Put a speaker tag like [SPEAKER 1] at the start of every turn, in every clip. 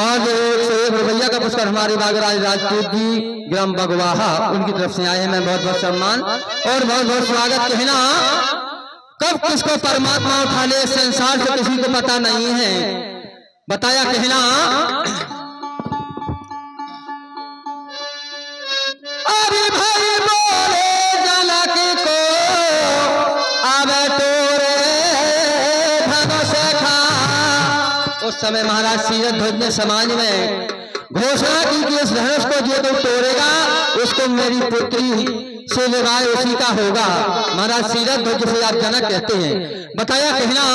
[SPEAKER 1] और जो 101 रुपया का पुरस्कार हमारे बागराज राजपूत जी ग्राम बगवाहा उनकी तरफ से आए हैं। मैं बहुत बहुत सम्मान और बहुत बहुत स्वागत कहना। कब किसको परमात्मा उठा ले संसार से किसी को पता नहीं है। बताया कहना अरे भाई बोले जनक को अब तोरे धनुष खा। उस समय महाराज सीरथ ध्वज ने समाज में घोषणा की कि इस धनुष को जो तो तोड़ेगा उसको मेरी पुत्री से विवाह उसी का होगा। महाराज सीरथ ध्वज जिसे आप जनक कहते हैं। बताया कहना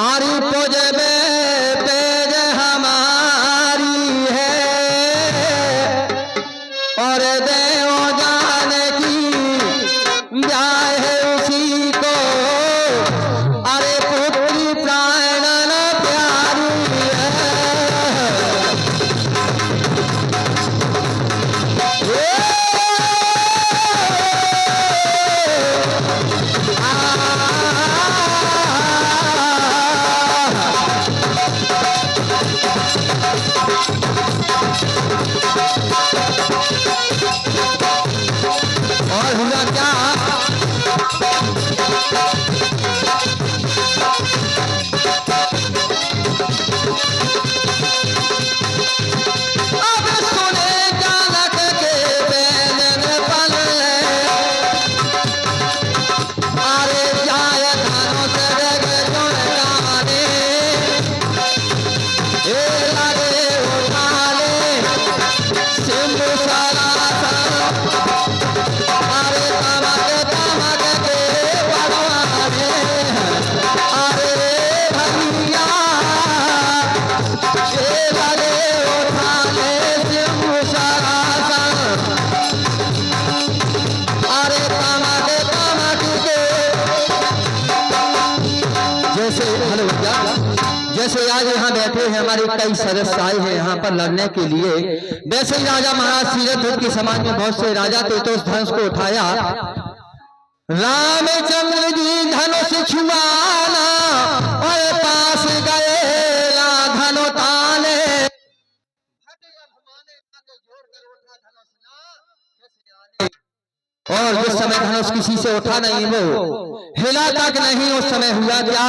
[SPEAKER 1] आरी पोजबे पेज हमारी है और देव जाने की जाए है उसी को। अरे पुत्री प्राणन प्यारी है। और हुआ क्या अब सुने जनक के बैलन पले। अरे जाय धनुष रग जोड़ गाने ए लगे उठा ले सिंधु सरासन। अरे तमक तमक के बड़वाने अरे भैया ए लगे उठा ले सिंधु सरासन। अरे तमक तमक के जैसे आज यहाँ बैठे हैं हमारे कई सदस्य आए हैं यहाँ पर लड़ने के लिए। वैसे ही राजा महाराज सीरथ ध्वज के समाज में बहुत से राजा थे तो उस धनुष को उठाया। रामचंद्र जी धनुष छुआना और पास गए धनु ताने। और जिस समय धनुष किसी से उठा नहीं वो हिला तक नहीं। उस समय हुआ क्या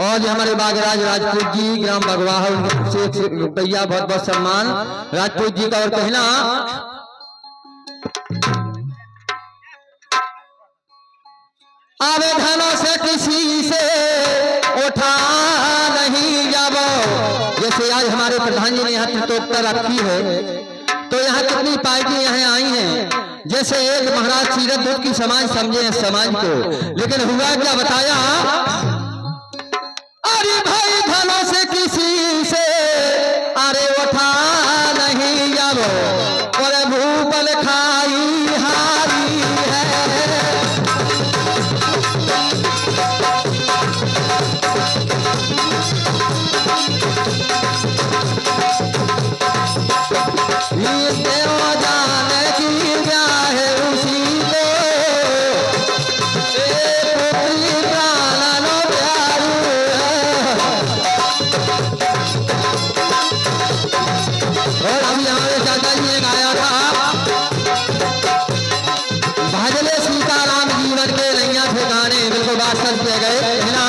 [SPEAKER 1] और जो हमारे बागराज राजपूत जी ग्राम बगवाहा उनसे 1 रुपया बहुत बहुत सम्मान राजपूत जी का। और कहना अब धनुष किसी से उठा नहीं जब। जैसे आज हमारे प्रधान जी ने यहाँ त्रितोक्ता रखी है तो यहाँ कितनी पार्टी यहाँ आई हैं। जैसे एक महाराज सीरथ ध्वज की समाज समझे हैं समाज को। लेकिन हुआ क्या बताया अरे भाई धनुष किसी से अरे उठा नहीं जब और भूपल खाई हारी है। देव जाने की ब्याह है उसी को पुत्री प्राणन प्यारी है। और अभी हमारे चाचा जी ने गाया था भजले सीताराम जीवन के नैया थे गाने बिल्कुल बात कर किए गए है ना।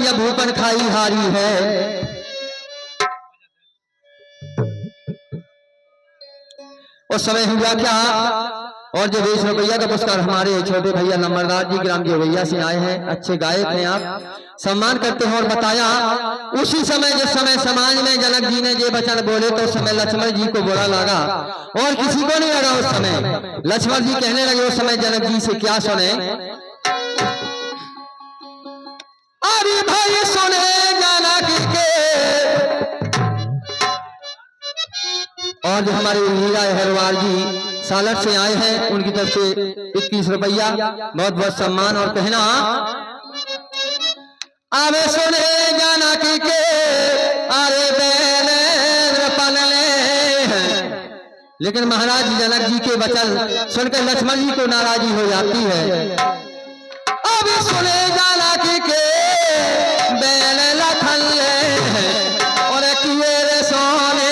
[SPEAKER 1] भैया भूपन खाई हारी है। उस समय हुआ क्या, और जो 20 रुपया का पुरस्कार हमारे छोटे भैया नंबरदार जी ग्राम देवैया से आए हैं, अच्छे गायक हैं, आप सम्मान करते हैं। और बताया उसी समय जिस समय समाज में जनक जी ने ये वचन बोले तो उस समय लक्ष्मण जी को बुरा लगा और किसी को नहीं लगा। उस समय लक्ष्मण जी कहने लगे उस समय जनक जी से, क्या सुने, अरे भाई सुने जनक के। और जो हमारे हीरा हरवार जी सालट से आए हैं, उनकी तरफ से 21 रुपया बहुत बहुत सम्मान। और कहना, अबे सुने जनक के अरे बेलेंद्र पलले हैं। लेकिन महाराज जनक जी के वचन सुनकर लक्ष्मण जी को नाराजी हो जाती है। अबे सुने जनक के बेल लखले हैं और किए रे सोने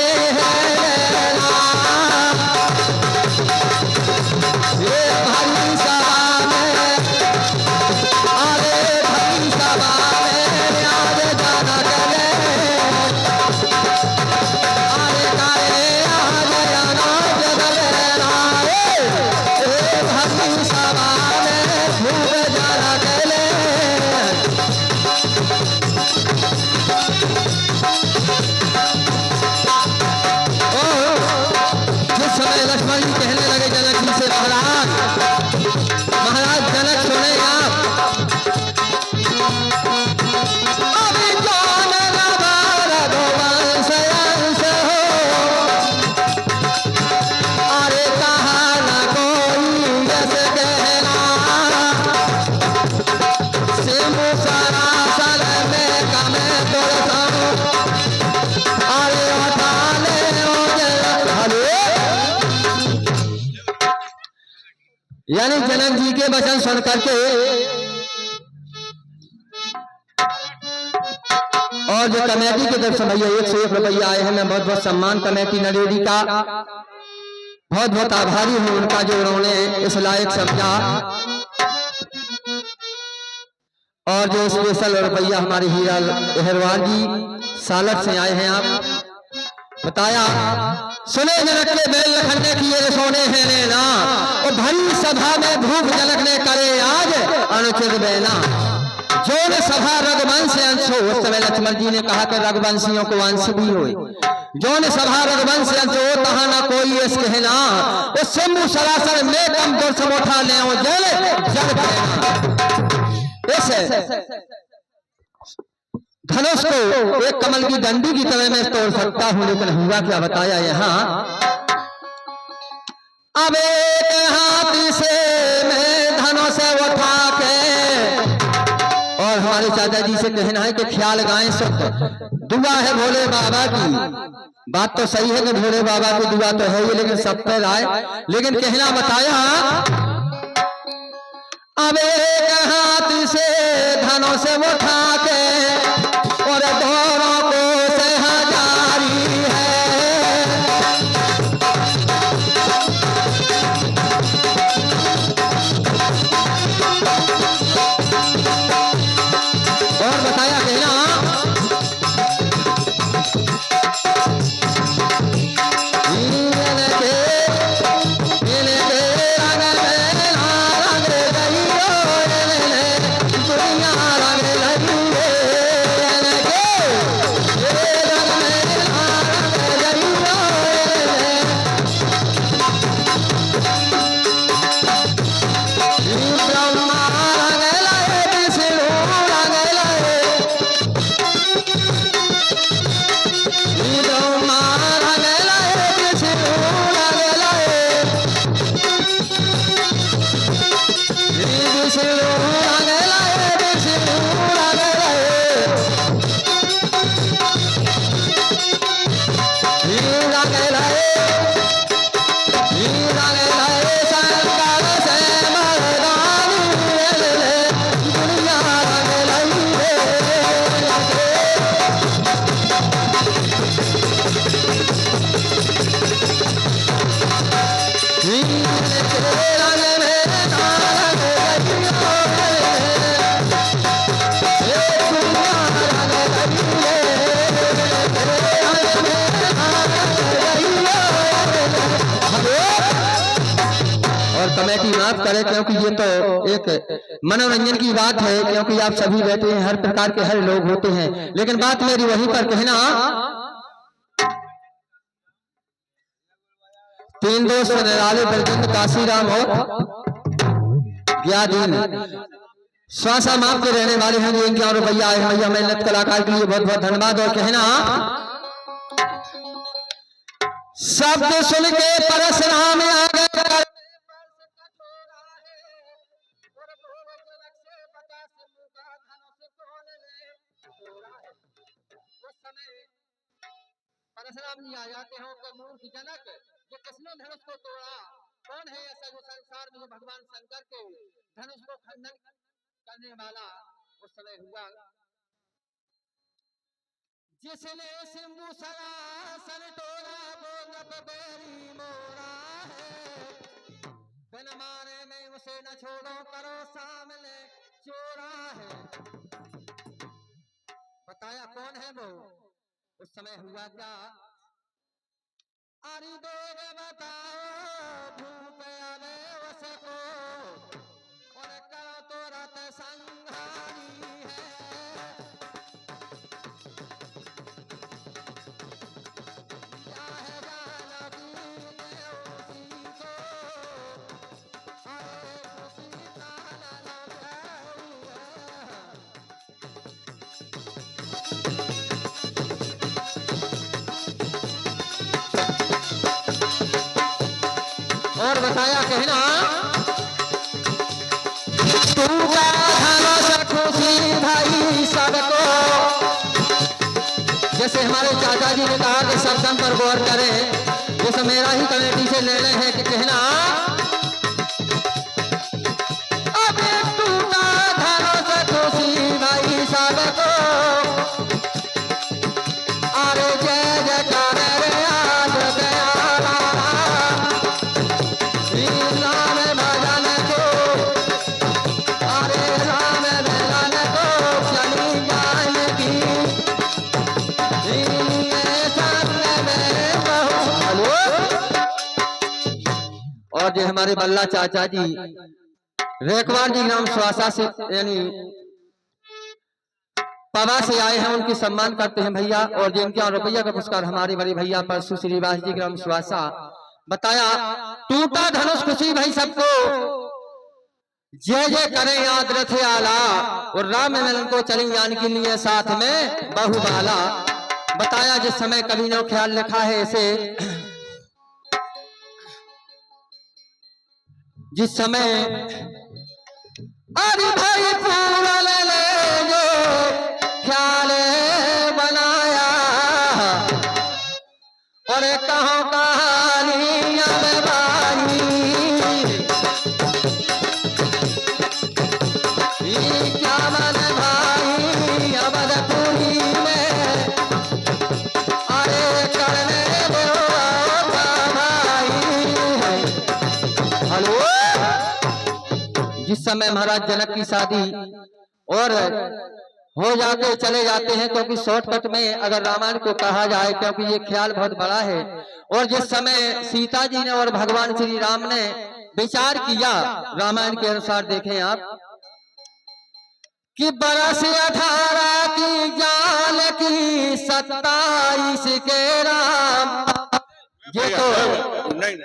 [SPEAKER 1] यानी जनक जी के वचन सुन करके और जो कमेटी की तरफ से भैया 101 रुपया आए हैं, मैं बहुत बहुत सम्मान कमेटी नरेडी का बहुत बहुत आभारी हूं उनका, जो उन्होंने इस लायक समझा। और जो स्पेशल रुपया हमारे हीरा अहरवार जी सालट से आए हैं, आप बताया सुने जनक के बेल लखनने किए सोने हैं लेना और भरी सभा में धूप जनक ने करे आज अनुचित बेना। जो ने सभा रघुवंश अंश हो, उस समय लक्ष्मण जी ने कहा कि रघुवंशियों को अंश भी हो। जो ने सभा रघुवंश अंश हो तहा ना कोई इस कहना, उस शंभु सरासर में कम दूर से उठा ले जल जल कहना। धनुष को एक कमल की डंडी की तरह मैं तोड़ सकता हूं, लेकिन हुआ क्या बताया यहाँ, अब एक हाथ से मैं धनुष उठा के। और हमारे चाचा जी से कहना है कि ख्याल गाएं सब दुआ है भोले बाबा की। बात तो सही है कि भोले बाबा की दुआ तो है ही, लेकिन सब पर आए। लेकिन कहना बताया, अब एक हाथ से धनुष उठा के और दोनों को सहजारी है। और बताया कहना, दुनिया रंग लगी कमेटी माफ करे, क्योंकि ये तो एक मनोरंजन की बात है, क्योंकि आप सभी बैठे हैं, हर प्रकार के हर लोग होते हैं, लेकिन बात मेरी वहीं पर कहना। तीन दोस्त निराले बलचंद काशीराम और ज्ञादीन स्वासा माप के रहने वाले हैं, इनके और भैया आए भैया मेहनत कलाकार के लिए बहुत बहुत धन्यवाद। और कहना शब्द सुन के परशुराम आ गए, परशुराम जी आ जाते हो तो मूर्ख जनक ये किसने धनुष को तोड़ा, कौन है ऐसा जो संसार में भगवान शंकर के धनुष को खंडन करने वाला। उस समय हुआ जिसने सिंधु सरासन तोड़ा वो नबबेरी मोरा है, बिन मारे में उसे न छोड़ो करो सामने चोरा है। बताया कौन है वो। उस समय हुआ क्या, अरे देव बताओ भूप आवे उसको और करो तो रत संहारी है। चाहे जानकी ने उसी को अरे खुशी ताला लगाई है। और बताया कहना तू खुशी भाई सबको, जैसे हमारे चाचा जी ने कहा कि सत्संग पर गौर करें, जैसे मेरा ही कमेटी से निर्णय है कि कहना अब टूटा धनुष खुशी भाई सबको, अरे जय जयकार रे आज दयाला और जो हमारे बल्ला चाचा जी रेखवार जी ग्राम स्वासा से यानी पवा से आए हैं, उनकी सम्मान करते हैं भैया। और जिनके और रुपया का पुरस्कार हमारे बड़े भैया परसु श्रीवास जी ग्राम स्वासा। बताया टूटा धनुष खुशी भाई सबको, जय जय करें याद रथ आला, और राम मिलन को चलें जानकी लिए साथ में बहुबाला। बताया जिस समय कवि ने ख्याल लिखा है ऐसे, जिस समय अरे भाई पूरा ले जो ख्याल बनाया और कहो कहानी अब बानी, क्या मन भाई अवधपुरी में अरे करने दो भाई। हेलो, जिस समय महाराज जनक की शादी और हो जाके चले जाते हैं, क्योंकि शॉर्टकट में अगर रामायण को कहा जाए, क्योंकि ये ख्याल बहुत बड़ा है। और जिस समय सीता जी ने और भगवान श्री राम ने विचार किया रामायण के अनुसार, देखें आप कि बरस 18 की जाल की 27 के राम, ये तो नहीं।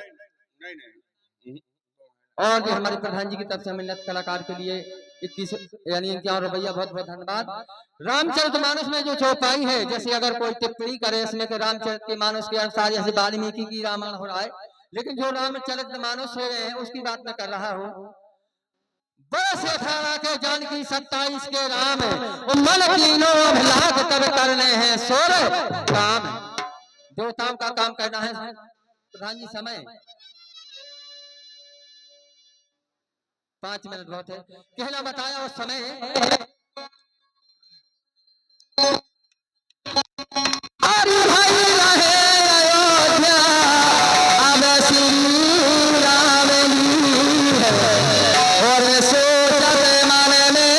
[SPEAKER 1] और जो हमारे प्रधान जी की तरफ से मिन्नत कलाकार के लिए 21 यानी 51 रुपया बहुत बहुत धन्यवाद। रामचरितमानस में जो चौपाई है, जैसे अगर कोई टिप्पणी करे इसमें कि रामचरितमानस के अनुसार जैसे वाल्मीकि की रामायण हो रहा है, लेकिन जो रामचरितमानस हो गए हैं उसकी बात मैं कर रहा हूँ। बरस 18 के जानकी 27 के राम, मन तीनों अभिलाष तब करने हैं सोर काम, देवताओं का काम करना है। प्रधान जी समय 5 मिनट बहुत है, कहना बताया उस समय अरे भाई रहे अयोध्या अब श्री राम है, और सोचत मन में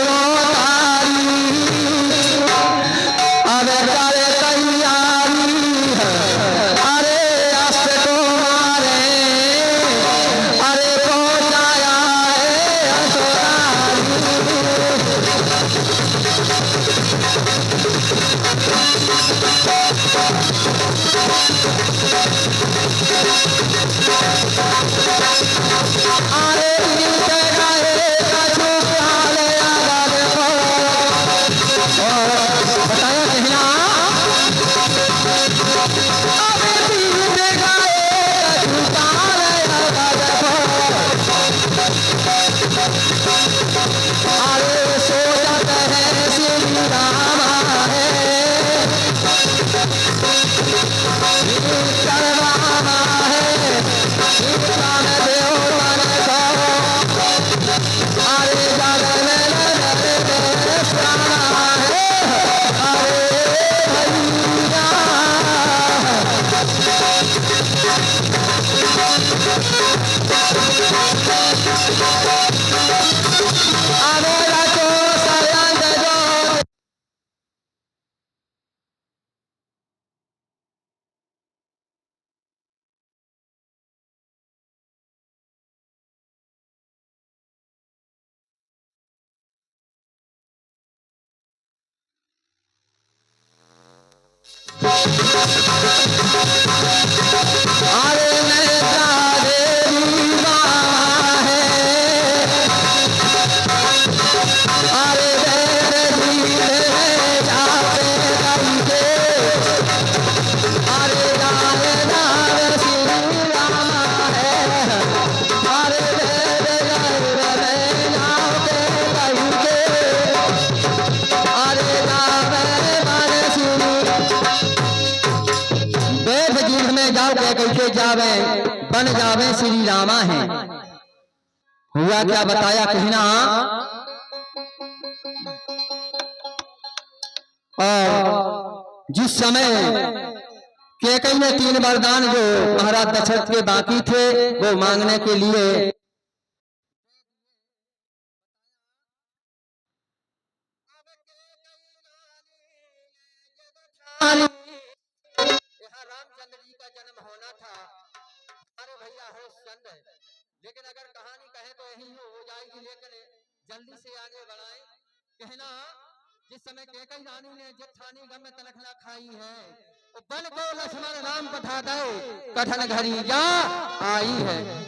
[SPEAKER 1] रोतारी अब करे तैयारी है, अरे अस्त तुम्हारे अरे कैसे जावे बन जावे श्री रामा है। हुआ क्या बताया कहना। और जिस समय कैकेयी ने 3 वरदान जो महाराज दशरथ के बाकी थे वो मांगने के लिए रामचंद्र जी का जन्म होना था। अरे भैया हरिश्चंद्र, लेकिन अगर कहानी कहे तो यही हो जाएगी, लेकिन जल्दी से आगे बढ़ाए कहना। जिस समय कैकेयी रानी ने जेठानी गम में तलखना खाई है, बन को लक्ष्मण राम पठा दे कठन घड़ी जा आई है।